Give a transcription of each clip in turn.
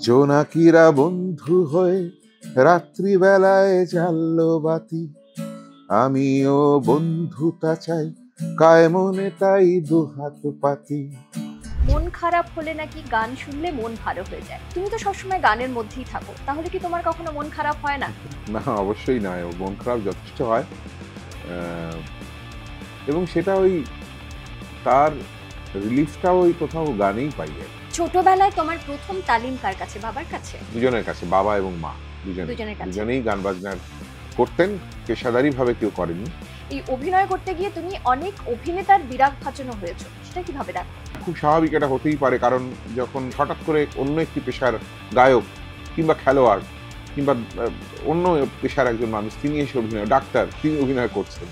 জোনাকিরা বন্ধু হয়ে রাত্রিবেলায় জ্বাললো বাতি, আমিও বন্ধুতা চাই, কায় মনে তাই দুহাত পাতি। মন খারাপ হলে নাকি গান শুনলে মন ভালো হয়ে যায়। তুমি তো সবসময় গানের মধ্যেই থাকো, তাহলে কি তোমার কখনো মন খারাপ হয় না? না, অবশ্যই নয়, মন খারাপ যথেষ্ট হয়। এবং সেটা ওই তার রিলিফটা ওই কোথাও গানেই পাই আর কি। ছোটবেলায় তোমার প্রথম তালিম কার কাছে? বাবার কাছে? দুজনের কাছে, বাবা এবং মা দুজনের কাছে। দুজনেই গান বাজনার করতেন, পেশাদারি ভাবে কেউ করেনি। এই অভিনয় করতে গিয়ে তুমি অনেক অভিনেতার বিরাগ ভাজনও হয়েছো, সেটা কিভাবে দেখো? খুব স্বাভাবিক, এটা হতেই পারে, কারণ যখন হঠাৎ করে অন্য একটি পেশার গায়ক কিংবা খেলোয়াড় কিংবা অন্য পেশার একজন মানুষ তিনি এসে অভিনয়, ডাক্তার তিনি অভিনয় করছেন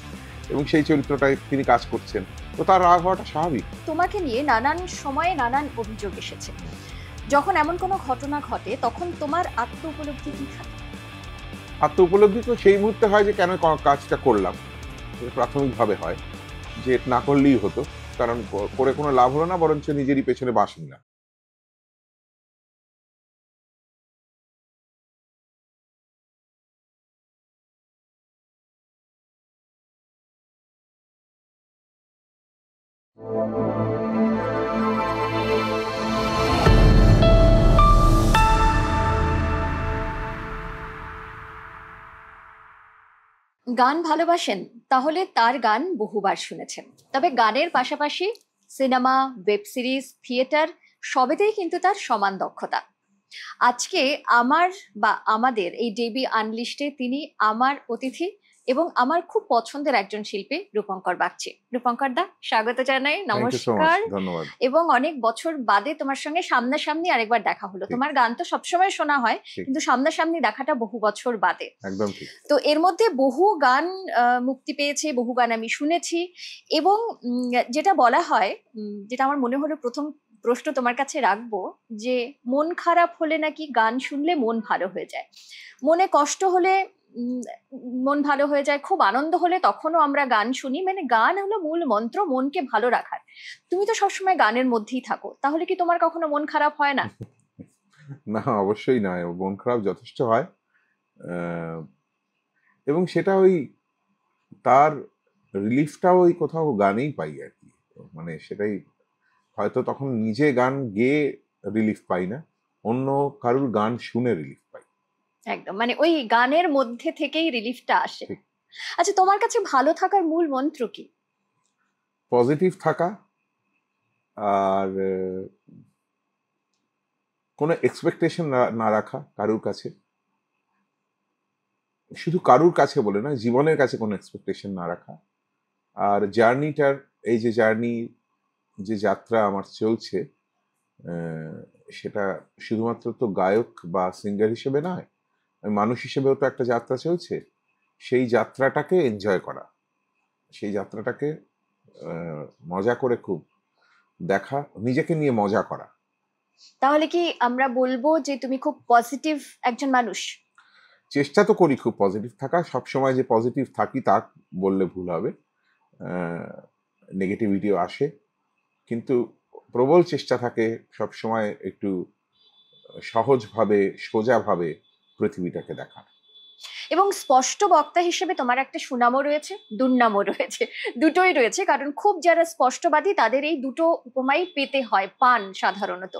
এবং সেই চরিত্রটায় তিনি কাজ করছেন, তো তার রাগ হওয়াটা স্বাভাবিক। তোমাকে নিয়ে নানান সময়ে নানান অভিযোগ এসেছে। যখন এমন কোনো ঘটনা ঘটে তখন তোমার আত্ম উপলব্ধি কি থাকে? আত্ম উপলব্ধি তো সেই মুহূর্তে হয় যে কেন কাজটা করলাম, প্রাথমিকভাবে হয় যে না করলেই হতো, কারণ করে কোনো লাভ হলো না, বরঞ্চ নিজেরই পেছনে বাঁশ নিলাম। গান ভালোবাসেন তাহলে তার গান বহুবার শুনেছেন, তবে গানের পাশাপাশি সিনেমা, ওয়েব সিরিজ, থিয়েটার সবেতেই কিন্তু তার সমান দক্ষতা। আজকে আমার বা আমাদের এই ডেবি আনলিস্টে তিনি আমার অতিথি এবং আমার খুব পছন্দের একজন শিল্পী রূপঙ্কর বাগচি। রূপঙ্কর দা, স্বাগত জানাই, নমস্কার। ধন্যবাদ। এবং অনেক বছর বাদে তোমার সঙ্গে সামনাসামনি আরেকবার দেখা হলো। তোমার গান তো সবসময় শোনা হয়, কিন্তু সামনাসামনি দেখাটা বহু বছর বাদে। একদম ঠিক। তো এর মধ্যে বহু গান মুক্তি পেয়েছে, বহু গান আমি শুনেছি এবং যেটা বলা হয়, যেটা আমার মনে হলো প্রথম প্রশ্ন তোমার কাছে রাখবো, যে মন খারাপ হলে নাকি গান শুনলে মন ভালো হয়ে যায়, মনে কষ্ট হলে মন ভালো হয়ে যায়, খুব আনন্দ হলে তখনও আমরা গান শুনি, মানে গান হলো মূল মন্ত্র মনকে ভালো রাখার। তুমি তো সবসময় গানের মধ্যেই থাকো, তাহলে কি তোমার কখনো মন খারাপ হয় না? না, অবশ্যই নয়, মন খারাপ যথেষ্ট হয়। এবং সেটা ওই তার রিলিফটা ওই কোথাও গানেই পাই আর কি। মানে সেটাই, হয়তো তখন নিজে গান গেয়ে রিলিফ পাই না, অন্য কারুর গান শুনে রিলিফ পাই। একদম, মানে ওই গানের মধ্যে থেকেই রিলিফটা আসে। আচ্ছা, তোমার কাছে ভালো থাকার মূল মন্ত্র কি? পজিটিভ থাকা, আর কোনো এক্সপেকটেশন না রাখা কারুর কাছে, শুধু কারুর কাছে বলে না, জীবনের কাছে কোনো এক্সপেকটেশন না রাখা। আর জার্নিটার, এই যে জার্নি, যে যাত্রা আমার চলছে, সেটা শুধুমাত্র তো গায়ক বা সিঙ্গার হিসেবে নয়, মানুষ হিসেবেও তো একটা যাত্রা চলছে। সেই যাত্রাটাকে এনজয় করা, সেই যাত্রাটাকে মজা করে খুব দেখা, নিজেকে নিয়ে মজা করা। তাহলে কি আমরা বলবো যে তুমি খুব পজিটিভ একজন মানুষ? চেষ্টা তো করি খুব পজিটিভ থাকা, সবসময় যে পজিটিভ থাকি তা বললে ভুল হবে, নেগেটিভিটিও আসে, কিন্তু প্রবল চেষ্টা থাকে সবসময় একটু সহজভাবে, সোজাভাবে পৃথিবীটাকে দেখার। এবং স্পষ্ট বক্তা হিসেবে তোমার একটা সুনামও রয়েছে, দুর্নামও রয়েছে, দুটোই রয়েছে, কারণ খুব যারা স্পষ্টবাদী তাদের এই দুটো উপমাই পেতে হয়, পান সাধারণত।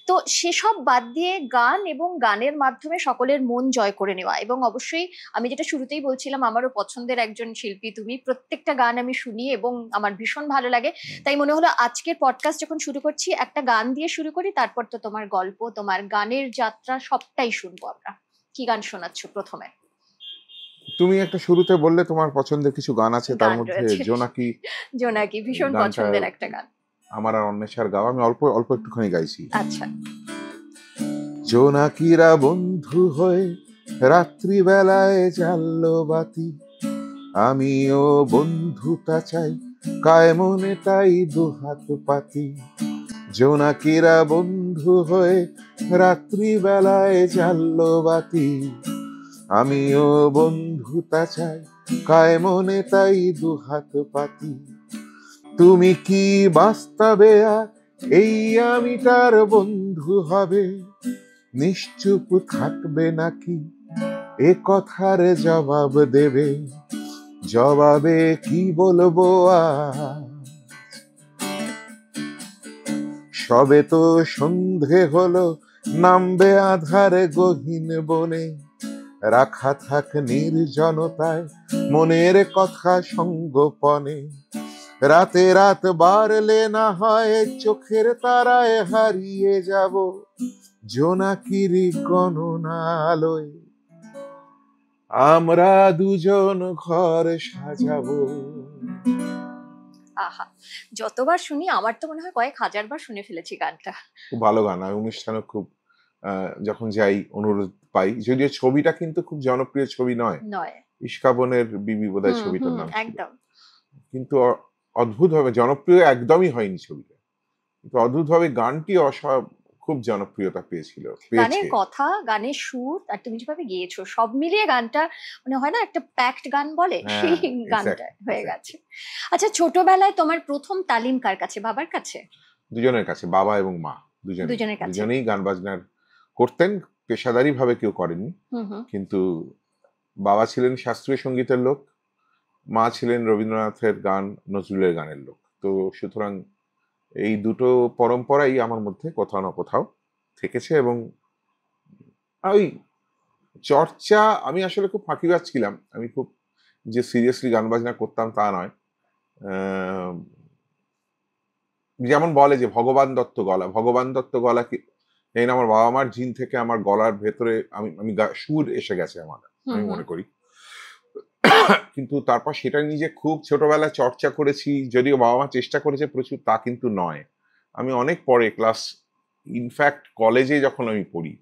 তো সেসব বাদ দিয়ে গান এবং গানের মাধ্যমে সকলের মন জয় করে নেওয়া, এবং অবশ্যই আমি যেটা শুরুতেই বলছিলাম, আমারও পছন্দের একজন শিল্পী তুমি, প্রত্যেকটা গান আমি শুনি এবং আমার ভীষণ ভালো লাগে। তাই মনে হলো আজকের পডকাস্ট যখন শুরু করছি একটা গান দিয়ে শুরু করি, তারপর তো তোমার গল্প, তোমার গানের যাত্রা সবটাই শুনবো আমরা। কি গান শোনাচ্ছ প্রথমে? তুমি একটা শুরুতে বললে তোমার পছন্দের কিছু গান আছে, তার গান মধ্যে রয়েছে, জোনাকি। জোনাকি ভীষণ গানটা পছন্দের একটা গান। আমার আর অন্বেষার গাওয়া, আমি অল্প অল্প একটুখানি গাইছি। আচ্ছা। জোনাকিরা বন্ধু হয়ে রাত্রিবেলায় জ্বাললো বাতি, আমিও বন্ধুতা চাই, কায় মনে তাই দুহাত পাতি। জোনাকিরা বন্ধু হয়ে রাত্রিবেলায় জ্বাললো বাতি, আমিও বন্ধুতা চাই, কায় মনে তাই দুহাত পাতি। তুমি কি বাস্তবে আর এই আমি তার বন্ধু হবে, নিশ্চুপ থাকবে নাকি এ কথার জবাব দেবে, জবাবে কি বলবো আজ, সবে তো সন্ধে হলো, নামবে আধার গহীন বনে, রাখা থাক নির্জনতায় মনের কথা সঙ্গোপনে, রাতে রাত বাড়লে না হয় চোখের তারায় হারিয়ে যাব জোনাকিরি গণনালয়, আমরা দুজন ঘর সাজাবো। আহা, যতবার শুনি আমার তো মনে হয় কয়েক হাজার বার শুনে ফেলেছি গানটা। খুব ভালো গান, আমি অনুষ্ঠানে খুব যখন যাই অনুরোধ পাই, যদিও ছবিটা কিন্তু খুব জনপ্রিয় ছবি নয়, নয়। ইস্কাবনের বিবি বোধহয় ছবিটার নাম ছিল, একদম। কিন্তু অদ্ভুতভাবে জনপ্রিয় একদমই হয়নি ছবিটা, কিন্তু অদ্ভুতভাবে গানটি খুব জনপ্রিয়তা পেয়েছে। গানের কথা, গানের সুর, আর তুমি যেভাবে গিয়েছো, সব মিলিয়ে গানটা মানে হয় না একটা প্যাকড গান বলে, সেই গানটা হয়ে গেছে। আচ্ছা, ছোটবেলায় তোমার প্রথম তালিম কার কাছে? বাবার কাছে? দুজনের কাছে, বাবা এবং মা দুজনেই গান বাজনার করতেন, পেশাদারি ভাবে কেউ করেননি, কিন্তু বাবা ছিলেন শাস্ত্রীয় সঙ্গীতের লোক, মা ছিলেন রবীন্দ্রনাথের গান, নজরুলের গানের লোক। তো সুতরাং এই দুটো পরম্পরাই আমার মধ্যে কোথাও না কোথাও থেকেছে, এবং ওই চর্চা, আমি আসলে খুব ফাঁকিবাজ ছিলাম, আমি খুব যে সিরিয়াসলি গান বাজনা করতাম তা নয়। যেমন বলে যে ভগবান দত্ত গলা কি, এই আমার বাবা মার জিন থেকে আমার গলার ভেতরে আমি সুর এসে গেছে আমার, আমি মনে করি। কিন্তু তারপর সেটা নিজে খুব ছোটবেলায় চর্চা করেছি, যদিও বাবা মা চেষ্টা করেছে প্রচুর, তা কিন্তু নয়। আমি অনেক পরে ইনফ্যাক্ট কলেজে যখন আমি পড়ি,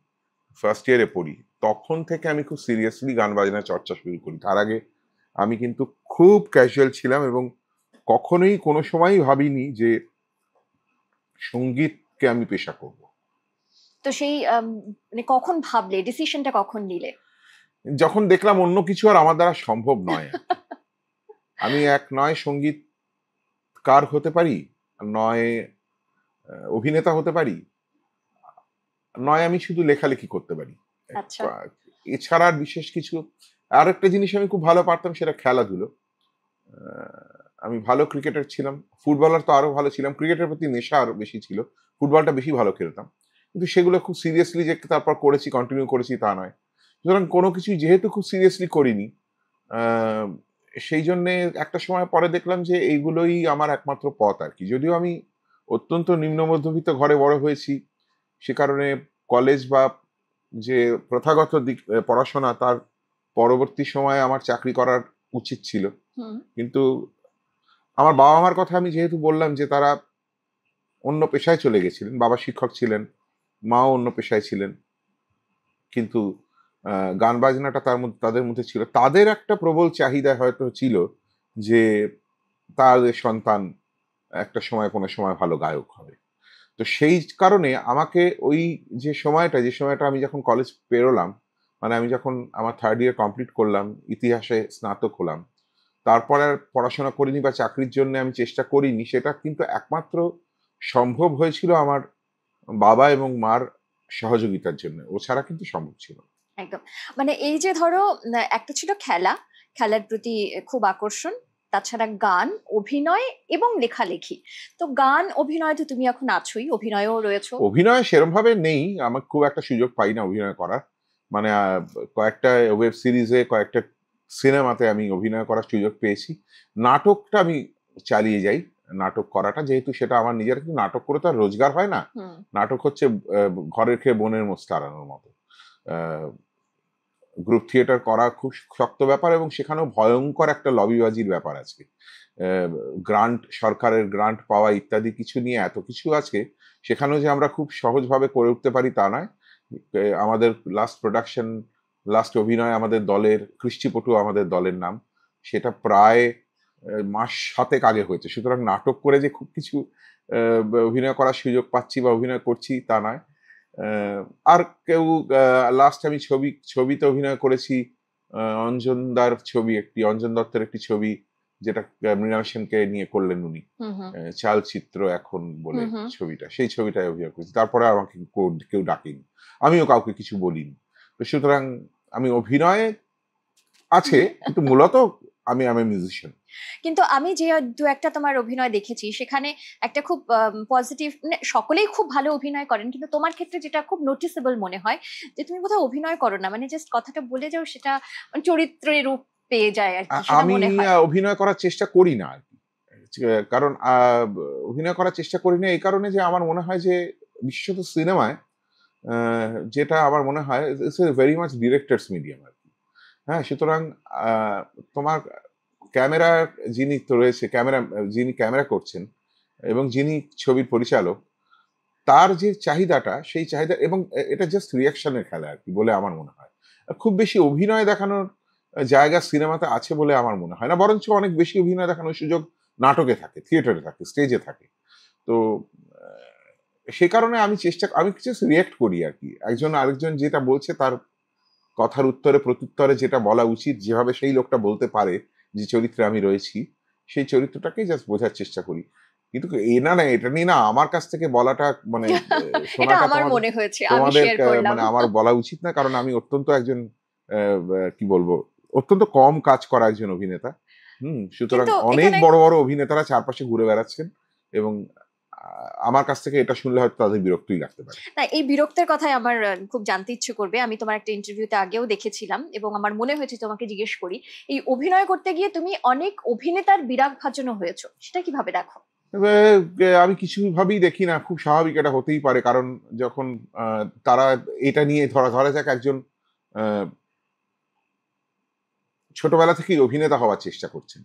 ফার্স্ট ইয়ারে পড়ি, তখন থেকে আমি খুব সিরিয়াসলি গান বাজনা চর্চা শুরু করি। তার আগে আমি কিন্তু খুব ক্যাজুয়াল ছিলাম, এবং কখনোই কোনো সময়ই ভাবিনি যে সঙ্গীতকে আমি পেশা করব। তো সেই মানে কখন ভাবলে, ডিসিশনটা কখন নিলে? যখন দেখলাম অন্য কিছু আর আমার দ্বারা সম্ভব নয়। আমি নয় সঙ্গীতকার হতে পারি, নয় অভিনেতা হতে পারি, নয় আমি শুধু লেখালেখি করতে পারি, এছাড়া আর বিশেষ কিছু। আর একটা জিনিস আমি খুব ভালো পারতাম, সেটা খেলাধুলো। আমি ভালো ক্রিকেটার ছিলাম, ফুটবলার তো আরো ভালো ছিলাম, ক্রিকেটের প্রতি নেশা আরো বেশি ছিল, ফুটবলটা বেশি ভালো খেলতাম, কিন্তু সেগুলো খুব সিরিয়াসলি যে তারপর করেছি, কন্টিনিউ করেছি তা নয়। সুতরাং কোনো কিছুই যেহেতু খুব সিরিয়াসলি করিনি, সেই জন্যে একটা সময় পরে দেখলাম যে এইগুলোই আমার একমাত্র পথ আর কি। যদিও আমি অত্যন্ত নিম্ন মধ্যবিত্ত ঘরে বড় হয়েছি, সে কারণে কলেজ বা যে প্রথাগত দিক পড়াশোনা, তার পরবর্তী সময়ে আমার চাকরি করার উচিত ছিল, কিন্তু আমার বাবা মার কথা আমি যেহেতু বললাম যে তারা অন্য পেশায় চলে গেছিলেন, বাবা শিক্ষক ছিলেন, মাও অন্য পেশায় ছিলেন, কিন্তু গান বাজনাটা তাদের মধ্যে ছিল, তাদের একটা প্রবল চাহিদা হয়তো ছিল যে তাদের সন্তান একটা সময় কোনো সময় ভালো গায়ক হবে। তো সেই কারণে আমাকে ওই যে সময়টা আমি যখন কলেজ পেরোলাম, মানে আমি যখন আমার থার্ড ইয়ার কমপ্লিট করলাম, ইতিহাসে স্নাতক হলাম, তারপর আর পড়াশোনা করিনি বা চাকরির জন্য আমি চেষ্টা করিনি, সেটা কিন্তু একমাত্র সম্ভব হয়েছিল আমার বাবা এবং মার সহযোগিতার জন্য, ও ছাড়া কিন্তু সম্ভব ছিল। একদম, মানে এই যে ধরো একটা ছিল খেলার প্রতি খুব আকর্ষণ, তাছাড়া গান, অভিনয় এবং লেখালেখি। তো গান, অভিনয় তো তুমি এখন আছোই, অভিনয়ও রয়েছে। অভিনয় সেরকম ভাবে নেই, আমার খুব একটা সুযোগ পাই না অভিনয় করার, মানে কয়েকটা ওয়েব সিরিজে, কয়েকটা সিনেমাতে আমি অভিনয় করার সুযোগ পেয়েছি। নাটকটা আমি চালিয়ে যাই, নাটক করাটা, যেহেতু সেটা আমার নিজের, কিন্তু নাটক করে তো আর রোজগার হয় না। নাটক হচ্ছে ঘরের খেয়ে বনের মোষ তাড়ানোর মতো। গ্রুপ থিয়েটার করা খুব শক্ত ব্যাপার, এবং সেখানেও ভয়ঙ্কর একটা লবিবাজির ব্যাপার আছে, গ্রান্ট, সরকারের গ্রান্ট পাওয়া ইত্যাদি কিছু নিয়ে এত কিছু আছে, সেখানেও যে আমরা খুব সহজভাবে করে উঠতে পারি তা নয়। আমাদের লাস্ট অভিনয় আমাদের দলের, কৃষ্টিপটু আমাদের দলের নাম, সেটা প্রায় মাস 7 আগে হয়েছে। সুতরাং নাটক করে যে খুব কিছু অভিনয় করার সুযোগ পাচ্ছি বা অভিনয় করছি তা নয়। আর কেউ, লাস্ট আমি ছবিতে অভিনয় করেছি, অঞ্জন দত্তের একটি ছবি, যেটা মৃণাল সেনকে নিয়ে করলেন উনি, চালচিত্র এখন বলে ছবিটা, সেই ছবিটায় অভিনয় করেছি। তারপরে আমাকে কেউ ডাকেনি, আমিও কাউকে কিছু বলিনি। তো সুতরাং আমি অভিনয়ে আছে, কিন্তু মূলত আমি মিউজিশিয়ান। কিন্তু আমি যে দু একটা তোমার অভিনয় দেখেছি সেখানে একটা খুব পজিটিভ, সকলেই খুব ভালো অভিনয় করেন, কিন্তু তোমার ক্ষেত্রে যেটা খুব নোটিসেবল মনে হয় যে তুমি কোথাও অভিনয় করো না, মানে জাস্ট কথাটা বলে যাও, সেটা চরিত্রের রূপ পেয়ে যায় আর কি, সেটা আমি মনে হয়। অভিনয় করার চেষ্টা করি না আর কি, কারণ অভিনয় করার চেষ্টা করি না এই কারণে যে আমার মনে হয় যে বিশেষত সিনেমায় যেটা আমার মনে হয় it's a very much director's medium আর কি। হ্যাঁ, সুতরাং তোমার ক্যামেরা যিনি তো রয়েছে, যিনি ক্যামেরা করছেন এবং যিনি ছবির পরিচালক, তার যে চাহিদাটা, সেই চাহিদা, এবং এটা জাস্ট রিয়াকশনের খেলা আর কি বলে আমার মনে হয়। খুব বেশি অভিনয় দেখানোর জায়গা সিনেমাতে আছে বলে আমার মনে হয় না, বরঞ্চ অনেক বেশি অভিনয় দেখানোর সুযোগ নাটকে থাকে, থিয়েটারে থাকে, স্টেজে থাকে। তো সেই কারণে আমি জাস্ট রিয়াক্ট করি আর কি। একজন আরেকজন যেটা বলছে তার কথার উত্তরে প্রত্যুত্তরে যেটা বলা উচিত, যেভাবে সেই লোকটা বলতে পারে যে চরিত্রে আমি রয়েছি, সেই চরিত্রটাকেই জাস্ট বোঝার চেষ্টা করি। কিন্তু না এটা নিয়ে না আমার কাছ থেকে বলাটা মানে এটা শোনাটা আমার মনে হয়েছে, আমি তোমাদের শেয়ার করলাম। মানে আমার বলা উচিত না, কারণ আমি অত্যন্ত একজন কি বলবো, অত্যন্ত কম কাজ করা একজন অভিনেতা। সুতরাং কিন্তু অনেক এখানে বড় বড় অভিনেতারা চারপাশে ঘুরে বেড়াচ্ছেন, এবং আমার কাছ থেকে এটা শুনলে হয়তো তাদের বিরক্তই লাগতে পারে। না, এই বিরক্তের কথাই আমার খুব জানতে ইচ্ছে করবে। আমি তোমার একটা ইন্টারভিউতে আগেও দেখেছিলাম এবং আমার মনে হয়েছে তোমাকে জিজ্ঞেস করি, এই অভিনয় করতে গিয়ে তুমি অনেক অভিনেতার বিরাগ ভাজনও হয়েছো, সেটা কিভাবে দেখো? আমি কিছু ভাবেই দেখি না, খুব স্বাভাবিক, এটা হতেই পারে। কারণ যখন তারা এটা নিয়ে ধরা যাক একজন ছোটবেলা থেকেই অভিনেতা হওয়ার চেষ্টা করছেন,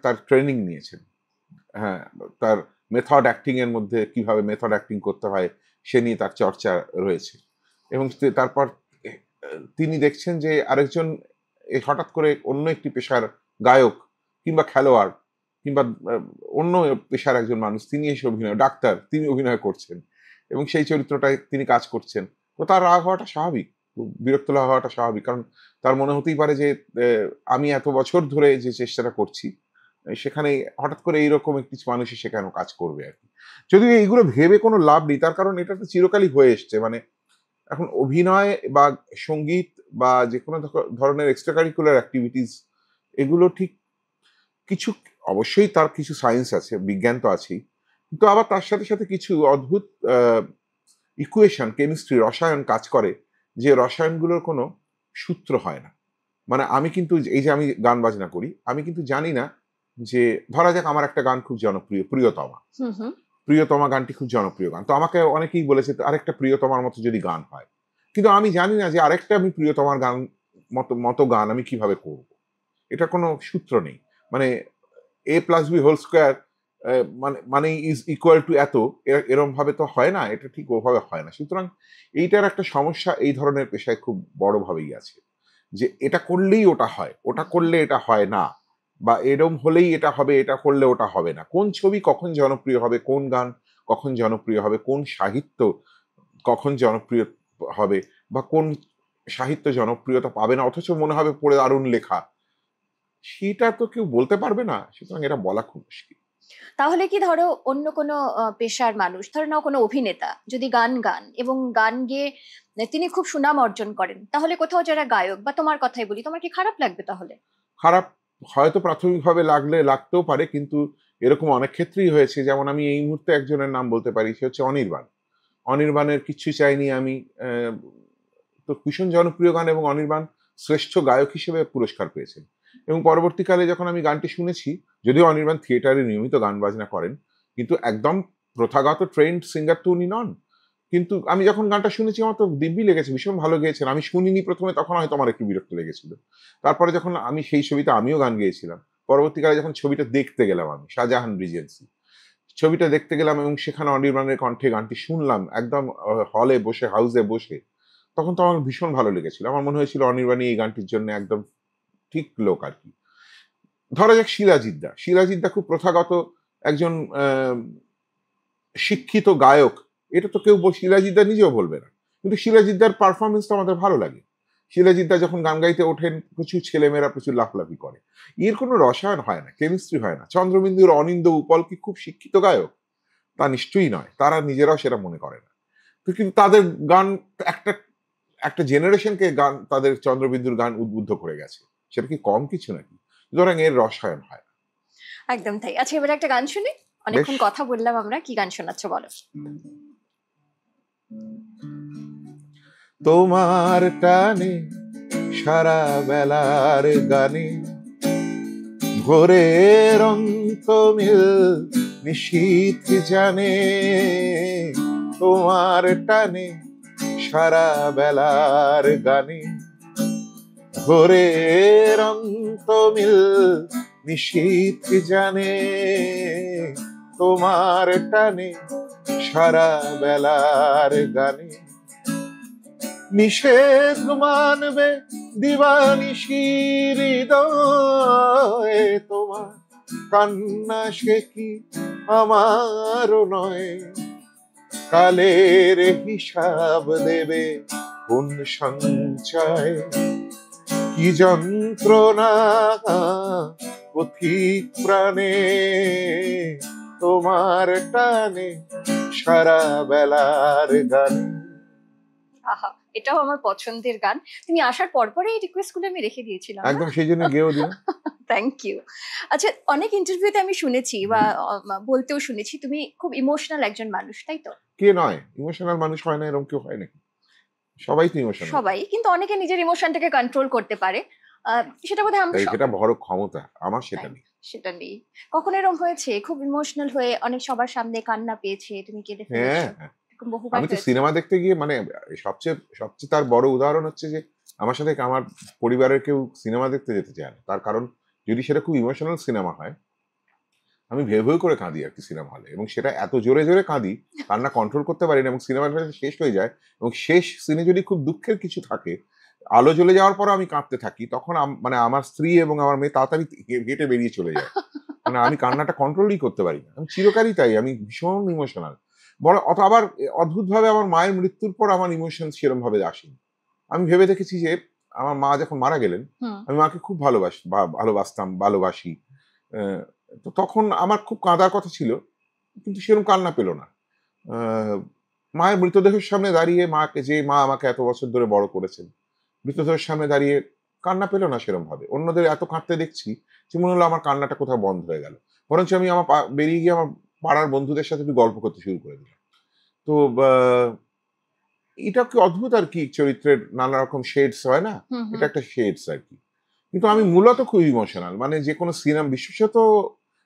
তার ট্রেনিং নিয়েছেন, হ্যাঁ, তার মেথড অ্যাক্টিং এর মধ্যে কিভাবে মেথড অ্যাক্টিং করতে হয় সে নিয়ে তার চর্চা রয়েছে, এবং তারপর তিনি দেখছেন যে আরেকজন হঠাৎ করে অন্য একটি পেশার গায়ক কিংবা খেলোয়াড় কিংবা অন্য পেশার একজন মানুষ, তিনি এসে ডাক্তার, তিনি অভিনয় করছেন এবং সেই চরিত্রটায় তিনি কাজ করছেন। তো তার রাগ হওয়াটা স্বাভাবিক, বিরক্ত হওয়াটা স্বাভাবিক, কারণ তার মনে হতেই পারে যে আমি এত বছর ধরে যে চেষ্টাটা করছি, সেখানে হঠাৎ করে এইরকম একটি মানুষ এসে কেন কাজ করবে আর কি। যদিও এইগুলো ভেবে কোনো লাভ নেই, তার কারণ এটা তো চিরকালই হয়ে এসছে। মানে এখন অভিনয় বা সঙ্গীত বা যে কোনো ধরনের এক্সট্রা কারিকুলার অ্যাক্টিভিটিস, এগুলো ঠিক কিছু, অবশ্যই তার কিছু সায়েন্স আছে, বিজ্ঞান তো আছেই, কিন্তু আবার তার সাথে সাথে কিছু অদ্ভুত ইকুয়েশন, কেমিস্ট্রি, রসায়ন কাজ করে, যে রসায়নগুলোর কোনো সূত্র হয় না। মানে আমি কিন্তু এই যে আমি গান বাজনা করি, আমি কিন্তু জানি না যে, ধরা যাক আমার একটা গান খুব জনপ্রিয়, প্রিয়তমা গানটি খুব জনপ্রিয় গান, তো আমাকে অনেকেই বলেছে আরেকটা প্রিয়তমার মতো যদি গান হয়, কিন্তু আমি জানি না যে আরেকটা আমি প্রিয়তমার গান মতো গান আমি কিভাবে করব। এটা কোনো সূত্র নেই। মানে a+b² মানে ইজ ইকুয়াল টু এত, এরম ভাবে তো হয় না, এটা ঠিক ওভাবে হয় না। সুতরাং এইটার একটা সমস্যা এই ধরনের পেশায় খুব বড়ভাবেই আছে, যে এটা করলেই ওটা হয়, ওটা করলে এটা হয় না, বা এরম হলেই এটা হবে, এটা করলে ওটা হবে না। কোন ছবি কখন জনপ্রিয় হবে, কোন গান কখন জনপ্রিয় হবে, কোন সাহিত্য কখন জনপ্রিয় হবে, বা কোন সাহিত্য জনপ্রিয়তা পাবে না অথচ মনে হবে পড়ে দারুণ লেখা, সেটা তো কেউ বলতে পারবে না। সুতরাং এটা বলা খুব মুশকিল। তাহলে কি ধরো অন্য কোনো পেশার মানুষ, ধরো না কোনো অভিনেতা যদি গান এবং গান গেয়ে তিনি খুব সুনাম অর্জন করেন, তাহলে কোথাও যারা গায়ক বা তোমার কথাই বলি, তোমার কি খারাপ লাগবে? তাহলে খারাপ হয়তো প্রাথমিকভাবে লাগতেও পারে, কিন্তু এরকম অনেক ক্ষেত্রেই হয়েছে। যেমন আমি এই মুহূর্তে একজনের নাম বলতে পারি, সে হচ্ছে অনির্বাণ। অনির্বাণের কিচ্ছু চাইনি আমি, তো ভীষণ জনপ্রিয় গান, এবং অনির্বাণ শ্রেষ্ঠ গায়ক হিসেবে পুরস্কার পেয়েছেন। এবং পরবর্তীকালে যখন আমি গানটি শুনেছি, যদিও অনির্বাণ থিয়েটারে নিয়মিত গান বাজনা করেন, কিন্তু একদম প্রথাগত ট্রেন্ড সিঙ্গার তো উনি নন। কিন্তু আমি যখন গানটা শুনেছি আমার তো দিব্যি লেগেছে, ভীষণ ভালো গেয়েছেন। আমি শুনিনি প্রথমে, তখন হয়তো আমার একটু বিরক্ত লেগেছিল। তারপরে যখন আমি সেই ছবিতে আমিও গান গেয়েছিলাম, পরবর্তীকালে যখন ছবিটা দেখতে গেলাম, আমি শাহজাহান রিজেন্সি ছবিটা দেখতে গেলাম এবং সেখানে অনির্বাণের কণ্ঠে গানটি শুনলাম একদম হলে বসে, হাউসে বসে, তখন তো আমার ভীষণ ভালো লেগেছিল। আমার মনে হয়েছিল অনির্বাণী এই গানটির জন্য একদম ঠিক লোক আর কি। ধরা যাক শিলাজিদ্দা খুব প্রথাগত একজন শিক্ষিত গায়ক, এটা তো কেউ শিলাজিদ্দা নিজেও বলবে না, কিন্তু শিলাজিদ্দার পারফরমেন্স তো আমাদের ভালো লাগে। শিলাজিৎ দা যখন গান গাইতে ওঠেন প্রচুর ছেলেমেয়েরা প্রচুর লাফলাফি করে। এর কোনো রসায়ন হয় না, কেমিস্ট্রি হয় না। চন্দ্রবিন্দুর অনিন্দ উপল কি খুব শিক্ষিত গায়ক? তা নিশ্চয়ই নয়, তারা নিজেরাও সেটা মনে করে না। তো কিন্তু তাদের গান একটা একটা জেনারেশনকে গান, তাদের চন্দ্রবিন্দুর গান উদ্বুদ্ধ করে গেছে। সেটা কি কম কিছু নাকি? সুতরাং এর রসায়ন হয় না। একদম তাই। আচ্ছা, এবারে একটা গান শুনি। বেশ। অনেকক্ষণ কথা বললাম আমরা, কি গান শোনাচ্ছ বলো। তোমার টানে সারা বেলার গানে ভোরের অন্তমিল নিশীথ জানে, তোমার টানে সারা বেলার গানে ভোরের অন্তমিল নিশীথ জানে, তোমার টানে সারা বেলার গানে নিষেধ মানবে দিবানিশি হৃদয়ে, তোমার কান্না সে কি আমারও নয়, কালের হিসাব দেবে কোন সঞ্চয়, কি যন্ত্রণা পথিক প্রাণে, তোমার টানে সারা বেলার গানে। আহা, এটাও আমার পছন্দের গান। তুমি আসার পরপরই এই রিকোয়েস্ট গুলো আমি রেখে দিয়েছিলাম। একদম সেই জন্য গেয়েও দিলাম। Thank you. আচ্ছা, অনেক ইন্টারভিউতে আমি শুনেছি বা বলতেও শুনেছি তুমি খুব ইমোশনাল একজন মানুষ, তাই তো? কে নয়? ইমোশনাল মানুষ হয় না এরকম কেউ হয় নাকি? সবাই তো ইমোশনাল। সবাই, কিন্তু অনেকে নিজের ইমোশনটাকে কন্ট্রোল করতে পারে। সেটা বোধহয় আমরা সেটা বড় ক্ষমতা, আমার সেটা নেই। সেটা নেই। কখনো এরকম হয়েছে খুব ইমোশনাল হয়ে অনেক সবার সামনে কান্না পেয়েছে, তুমি কেঁদে ফেলেছো? হ্যাঁ, এরকম বহুবার আমি তো হয়েছে। সিনেমা দেখতে গিয়ে মানে সবচেয়ে সবচেয়ে তার বড় উদাহরণ হচ্ছে যে আমার সাথে আমার পরিবারের কেউ সিনেমা দেখতে যেতে চায় না। তার কারণ যদি সেটা খুব ইমোশনাল সিনেমা হয়, আমি ভেউ ভেউ করে কাঁদি আর কি সিনেমা হলে, এবং সেটা এত জোরে জোরে কাঁদি, কান্না কন্ট্রোল করতে পারি না, এবং সিনেমাটা শেষ হয়ে যায়, এবং শেষ সিনে যদি খুব দুঃখের কিছু থাকে, আলো জ্বলে যাওয়ার পর আমি কাঁদতে থাকি, তখন মানে আমার স্ত্রী এবং আমার মেয়ে তাড়াতাড়ি হেঁটে বেরিয়ে চলে যায়। মানে আমি কান্নাটা কন্ট্রোলই করতে পারি না। আমি চিরকালই তাই, আমি ভীষণ ইমোশনাল। বড় আবার অদ্ভুতভাবে আমার মায়ের মৃত্যুর পর আমার ইমোশন সেরম ভাবে আসেনি। আমি ভেবে দেখেছি যে আমার মা যখন মারা গেলেন, আমি মাকে খুব ভালোবাসতাম, ভালোবাসি। তো তখন আমার খুব কাঁদার কথা ছিল, কিন্তু সেরকম কান্না পেল না। মায়ের মৃতদেহের সামনে দাঁড়িয়ে, মাকে, যে মা আমাকে এত বছর ধরে বড় করেছেন, মৃতদেহের সামনে দাঁড়িয়ে কান্না পেল না সেরম ভাবে। অন্যদের এত কাঁদতে দেখছি যে মনে হলো আমার কান্নাটা কোথাও বন্ধ হয়ে গেল। বরঞ্চ আমি আমার বেরিয়ে গিয়ে আমার পাড়ার বন্ধুদের সাথে একটু গল্প করতে শুরু করে দিলাম। তো এটা কি অদ্ভুত আর কি, চরিত্রের নানা রকম শেডস হয় না, এটা একটা শেডস আর কি। কিন্তু আমি মূলত খুব ইমোশনাল, মানে যে কোনো সিনেমা, বিশেষত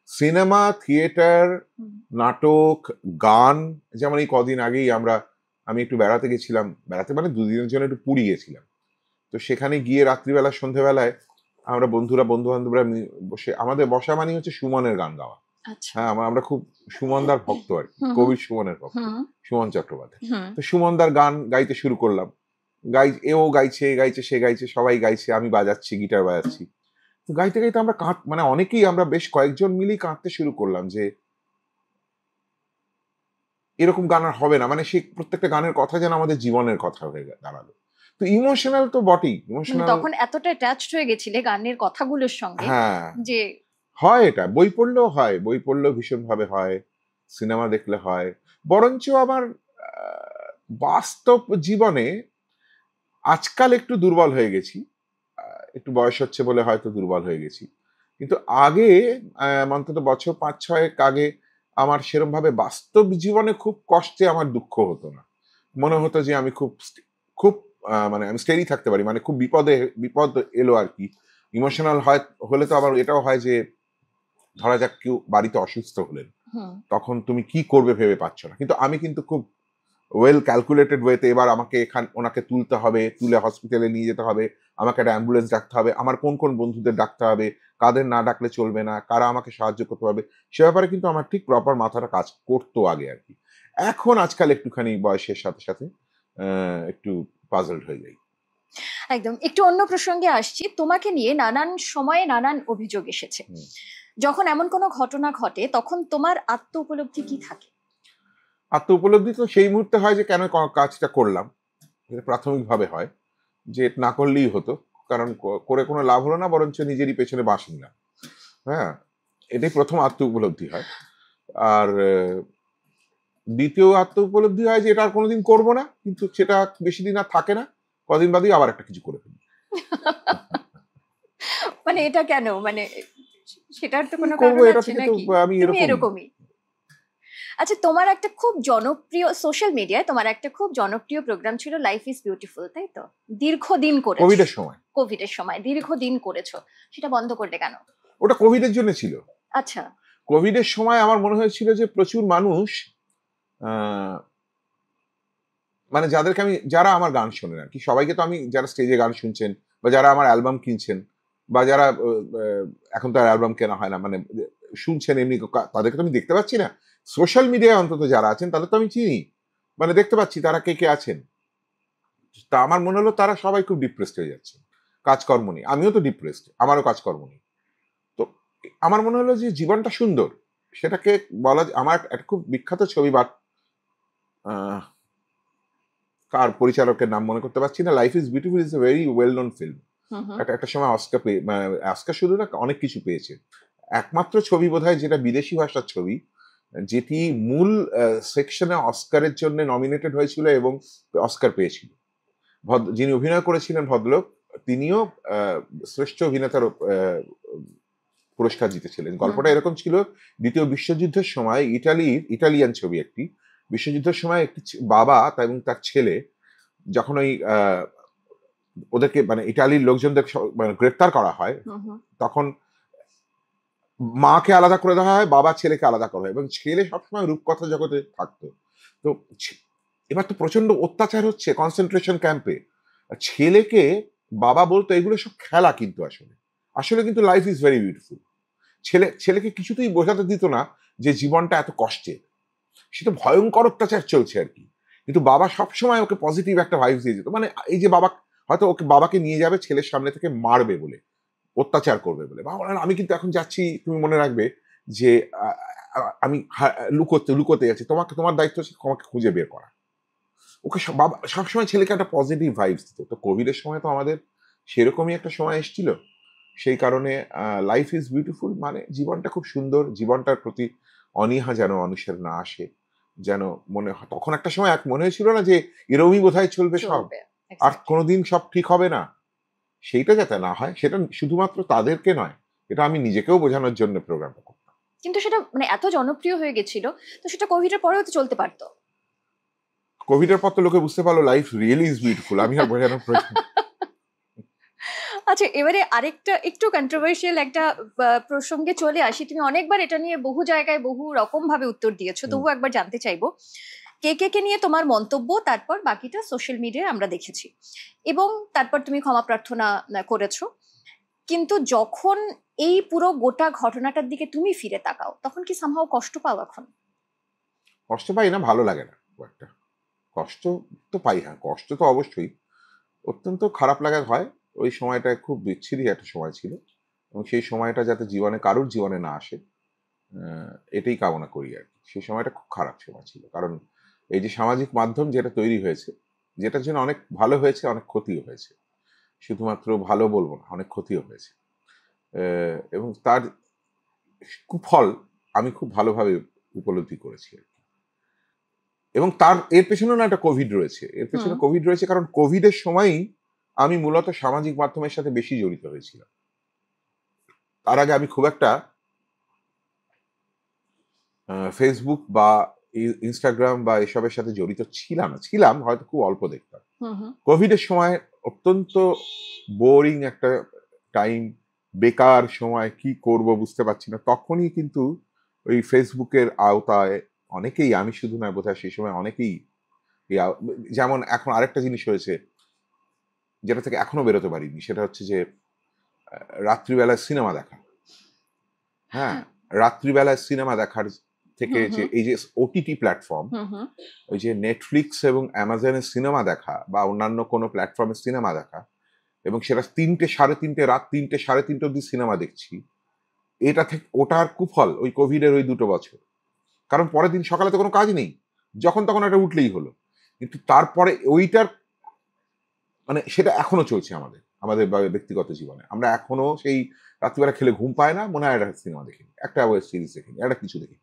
সিনেমা, থিয়েটার, নাটক, গান। যেমন এই কদিন আগেই আমি একটু বেড়াতে গেছিলাম, বেড়াতে মানে দুদিনের জন্য একটু পুরী গেছিলাম। তো সেখানে গিয়ে রাত্রিবেলা সন্ধ্যেবেলায় আমরা বন্ধু বান্ধবরা বসে, আমাদের বসা মানে হচ্ছে সুমনের গান গাওয়া। হ্যাঁ, আমরা খুব সুমনদার ভক্ত আর কি, কবি সুমনের ভক্ত, সুমন চট্টোপাধ্যায়। তো সুমনদার গান গাইতে শুরু করলাম, এও গাইছে, এ গাইছে, সে গাইছে, সবাই গাইছে, আমি বাজাচ্ছি, গিটার বাজাচ্ছি। তো গাইতে গাইতে আমরা মানে অনেকেই, আমরা বেশ কয়েকজন মিলেই কাঁদতে শুরু করলাম যে এরকম গান আর হবে না, মানে সেই প্রত্যেকটা গানের কথা যেন আমাদের জীবনের কথা হয়ে দাঁড়ালো। তো ইমোশনাল তো বটেই, ইমোশনাল। তখন এতটা অ্যাটাচড হয়ে গেছিলে গানের কথাগুলোর সঙ্গে, হ্যাঁ, যে হয় এটা, বই পড়লেও হয়, বই পড়লেও ভীষণ ভাবে হয়, সিনেমা দেখলে হয়। বরঞ্চ আমার বাস্তব জীবনে আজকাল একটু দুর্বল হয়ে গেছি, একটু বয়স হচ্ছে বলে হয়তো দুর্বল হয়ে গেছি, কিন্তু আগে অন্তত বছর ৫-৬ আগে আমার সেরম ভাবে বাস্তব জীবনে খুব কষ্টে আমার দুঃখ হতো না। মনে হতো যে আমি খুব খুব মানে আমি স্টেডি থাকতে পারি, মানে খুব বিপদ এলো আর কি। ইমোশনাল হলে তো আবার এটাও হয় যে ধরা যাক কেউ বাড়িতে অসুস্থ হলেন, তখন তুমি কি করবে ভেবে পাচ্ছ না, কিন্তু আমি কিন্তু খুব ওয়েল ক্যালকুলেটেড ওয়েতে, এবার আমাকে ওনাকে তুলতে হবে, তুলে হসপিটালে নিয়ে যেতে হবে, আমাকে একটা অ্যাম্বুলেন্স ডাকতে হবে, আমার কোন কোন বন্ধুদের ডাকতে হবে, কাদের না ডাকলে চলবে না, কারা আমাকে সাহায্য করতে পারবে, সে ব্যাপারে কিন্তু আমার ঠিক প্রপার মাথাটা কাজ করতো আগে আর কি। এখন আজকাল একটুখানি বয়সের সাথে সাথে একটু পাজলড হয়ে যাই। একদম। একটু অন্য প্রসঙ্গে আসছি। তোমাকে নিয়ে নানান সময়ে নানান অভিযোগ এসেছে। যখন এমন কোনো ঘটনা ঘটে, তখন তোমার আত্ম উপলব্ধি কি থাকে? আত্ম উপলব্ধি তো সেই মুহূর্তে হয় যে কেন কাজটা করলাম, প্রাথমিকভাবে হয়। যে না করলেই হতো, কারণ করে কোনো লাভ হলো না, বরঞ্চ নিজেরই পেছনে বাঁশ নিলাম। হ্যাঁ, এটাই প্রথম আত্ম উপলব্ধি হয়। আর দ্বিতীয় আত্ম উপলব্ধি হয় যে এটা আর কোনোদিন করবো না, কিন্তু সেটা বেশি দিন আর থাকে না, কদিন বাদেই আবার একটা কিছু করে ফেলি। মানে এটা কেন, মানে সেটার তো কোনো করবো, কারণ এটা আছে থেকে তো নাকি? আমি তুমি এরকমই। এরকমই। আচ্ছা, তোমার একটা খুব জনপ্রিয় সোশ্যাল মিডিয়ায় তোমার একটা খুব জনপ্রিয় প্রোগ্রাম ছিল লাইফ ইজ বিউটিফুল, তাই তো? দীর্ঘদিন করেছো, কোভিডের সময়। কোভিডের সময় দীর্ঘদিন করেছো, সেটা বন্ধ করলে কেন? ওটা কোভিডের জন্য ছিল। আচ্ছা। কোভিডের সময় আমার মনে হয়েছিল যে প্রচুর মানুষ, আহ, মানে যাদেরকে আমি, যারা আমার গান শোনেন আর কি, সবাইকে তো আমি, যারা স্টেজে গান শুনছেন বা যারা আমার অ্যালবাম কিনছেন বা যারা এখন তো আর অ্যালবাম কেনা হয় না, মানে শুনছেন এমনি, তাদেরকে তো আমি দেখতে পাচ্ছি না। সোশ্যাল মিডিয়ায় অন্তত যারা আছেন তাদের তো আমি চিনি, মানে দেখতে পাচ্ছি তারা কে কে আছেন। তা আমার মনে হলো তারা সবাই খুব ডিপ্রেসড হয়ে যাচ্ছে, কাজকর্ম নেই। আমিও তো ডিপ্রেসড, আমারও কাজকর্ম নেই। তো আমার মনে হলো যে জীবনটা সুন্দর, সেটাকে বলা আমার একটা খুব বিখ্যাত ছবি, বা কার পরিচালকের নাম মনে করতে পারছি না, life is beautiful is a very well known film. একটা সময় অস্কার পেয়ে, অস্কার শুধু না, অনেক কিছু পেয়েছে। একমাত্র ছবি বোধহয় যেটা বিদেশি ভাষার ছবি, যেটি মূল সেকশনে অস্কারের জন্য নমিনেটেড হয়েছিল এবং অস্কার পেয়েছিল। যিনি অভিনয় করেছিলেন ভদ্রলোক, তিনিও শ্রেষ্ঠ অভিনেতার পুরস্কার জিতেছিলেন। গল্পটা এরকম ছিল, দ্বিতীয় বিশ্বযুদ্ধের সময় ইটালিয়ান ছবি একটি, বিশ্বযুদ্ধের সময় একটি বাবা এবং তার ছেলে যখন ওই ওদেরকে মানে ইটালির লোকজনদের মানে গ্রেপ্তার করা হয়, তখন মাকে আলাদা করে দেওয়া হয়, বাবা ছেলেকে আলাদা করা হয়, এবং ছেলে সবসময় রূপকথা জগতে থাকতো। তো এবার তো প্রচন্ড অত্যাচার হচ্ছে কনসেন্ট্রেশন ক্যাম্পে, ছেলেকে বাবা বলতো এগুলো সব খেলা, কিন্তু আসলে আসলে কিন্তু লাইফ ইজ ভেরি বিউটিফুল। ছেলেকে কিছুতেই বোঝাতে দিত না যে জীবনটা এত কষ্টের, সেটা ভয়ঙ্কর অত্যাচার চলছে আর কি। কিন্তু বাবা সবসময় ওকে পজিটিভ একটা ভাইবস দিয়ে যেত, মানে এই যে বাবা হয়তো ওকে, বাবাকে নিয়ে যাবে ছেলের সামনে থেকে মারবে বলে, অত্যাচার করবে বলে, বাবা বলেন আমি কিন্তু এখন যাচ্ছি, তুমি মনে রাখবে যে আমি লুকোতে যাচ্ছি, তোমার দায়িত্ব হচ্ছে তোমাকে খুঁজে বের করা। ওকে বাবা সবসময় ছেলেকে একটা পজিটিভ ভাইবস দিত। তো কোভিডের সময় তো আমাদের সেরকমই একটা সময় এসেছিল, সেই কারণে লাইফ ইজ বিউটিফুল মানে জীবনটা খুব সুন্দর, জীবনটার প্রতি অনীহা যেন মানুষের না আসে, যেন মনে হয়। তখন একটা সময় মনে হয়েছিল না যে এরমই বোধহয় চলবে সব, আর কোনোদিন সব ঠিক হবে না, সেইটা যাতে না হয়, সেটা শুধুমাত্র তাদেরকে নয়, এটা আমি নিজেকেও বোঝানোর জন্য প্রোগ্রামটা করতাম। কিন্তু সেটা মানে এত জনপ্রিয় হয়ে গেছিল, তো সেটা কোভিডের পরেও তো চলতে পারতো। কোভিডের পর তো লোকে বুঝতে পারলো লাইফ রিয়েলি ইজ বিউটিফুল, আমি আর বোঝানোর প্রয়োজন। আচ্ছা, এবারে আরেকটা একটু কন্ট্রোভার্সিয়াল একটা প্রসঙ্গে চলে আসি। তুমি অনেকবার এটা নিয়ে বহু জায়গায় বহু রকম ভাবে উত্তর দিয়েছো, তবু একবার জানতে চাইবো কে নিয়ে তোমার মন্তব্য, তারপর বাকিটা সোশ্যাল মিডিয়ায় আমরা দেখেছি, এবং তারপর তুমি ক্ষমা প্রার্থনা করেছো। কিন্তু যখন এই পুরো গোটা ঘটনাটার দিকে তুমি ফিরে তাকাও, তখন কি সামহাও কষ্ট পাও এখন? কষ্ট পাই না, ভালো লাগে না খুব একটা। কষ্ট তো পাই, হ্যাঁ কষ্ট তো অবশ্যই, অত্যন্ত খারাপ লাগা হয়। ওই সময়টা খুব বিচ্ছিরি একটা সময় ছিল, এবং সেই সময়টা যাতে জীবনে কারোর জীবনে না আসে, এটাই কামনা করি আর কি। সেই সময়টা খুব খারাপ সময় ছিল, কারণ এই যে সামাজিক মাধ্যম যেটা তৈরি হয়েছে, যেটার জন্য অনেক ভালো হয়েছে, অনেক ক্ষতিও হয়েছে। শুধুমাত্র ভালো বলবো না, অনেক ক্ষতিও হয়েছে, এবং তার কুফল আমি খুব ভালোভাবে উপলব্ধি করেছি আর কি। এবং এর পেছনেও না একটা কোভিড রয়েছে, এর পেছনে কোভিড রয়েছে, কারণ কোভিডের সময়ই আমি মূলত সামাজিক মাধ্যমের সাথে বেশি জড়িত হয়েছিলাম। তার আগে আমি খুব একটা ফেসবুক বা ইনস্টাগ্রাম বা এসবের সাথে জড়িত ছিলাম হয়তো খুব অল্প দেখতাম। কোভিডের সময় অত্যন্ত বোরিং একটা টাইম, বেকার সময়, কি করব বুঝতে পারছি না, তখনই কিন্তু ওই ফেসবুকের আওতায় অনেকেই, আমি শুধু নয় বোধহয় সেই সময় অনেকেই, যেমন এখন আরেকটা জিনিস হয়েছে যেটা থেকে এখনো বেরোতে পারিনি, সেটা হচ্ছে যে রাত্রিবেলায় সিনেমা দেখা। হ্যাঁ, রাত্রিবেলায় সিনেমা দেখার থেকে যে এই যে ওটিটি প্ল্যাটফর্ম, ওই যে নেটফ্লিক্স এবং অ্যামাজনের সিনেমা দেখা বা অন্যান্য কোনো প্ল্যাটফর্মে সিনেমা দেখা, এবং সেটা 3টে সাড়ে 3টে, রাত 3টে সাড়ে 3টে অব্দি সিনেমা দেখছি, এটা থেকে ওটার কুফল ওই কোভিডের ওই 2 বছর। কারণ পরের দিন সকালে তো কোনো কাজ নেই, যখন তখন এটা উঠলেই হলো। কিন্তু তারপরে ওইটার মানে সেটা এখনো চলছে আমাদের আমাদের ব্যক্তিগত জীবনে। আমরা এখনো সেই রাত্রিবেলা খেলে ঘুম পায় না, মনে হয় একটা সিনেমা দেখি, একটা ওয়েব সিরিজ দেখি, একটা কিছু দেখি।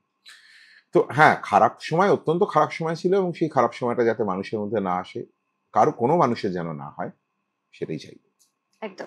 তো হ্যাঁ, খারাপ সময় অত্যন্ত খারাপ সময় ছিল এবং সেই খারাপ সময়টা যাতে মানুষের মধ্যে না আসে, কারো কোনো মানুষের যেন না হয়, সেটাই চাই। একদম।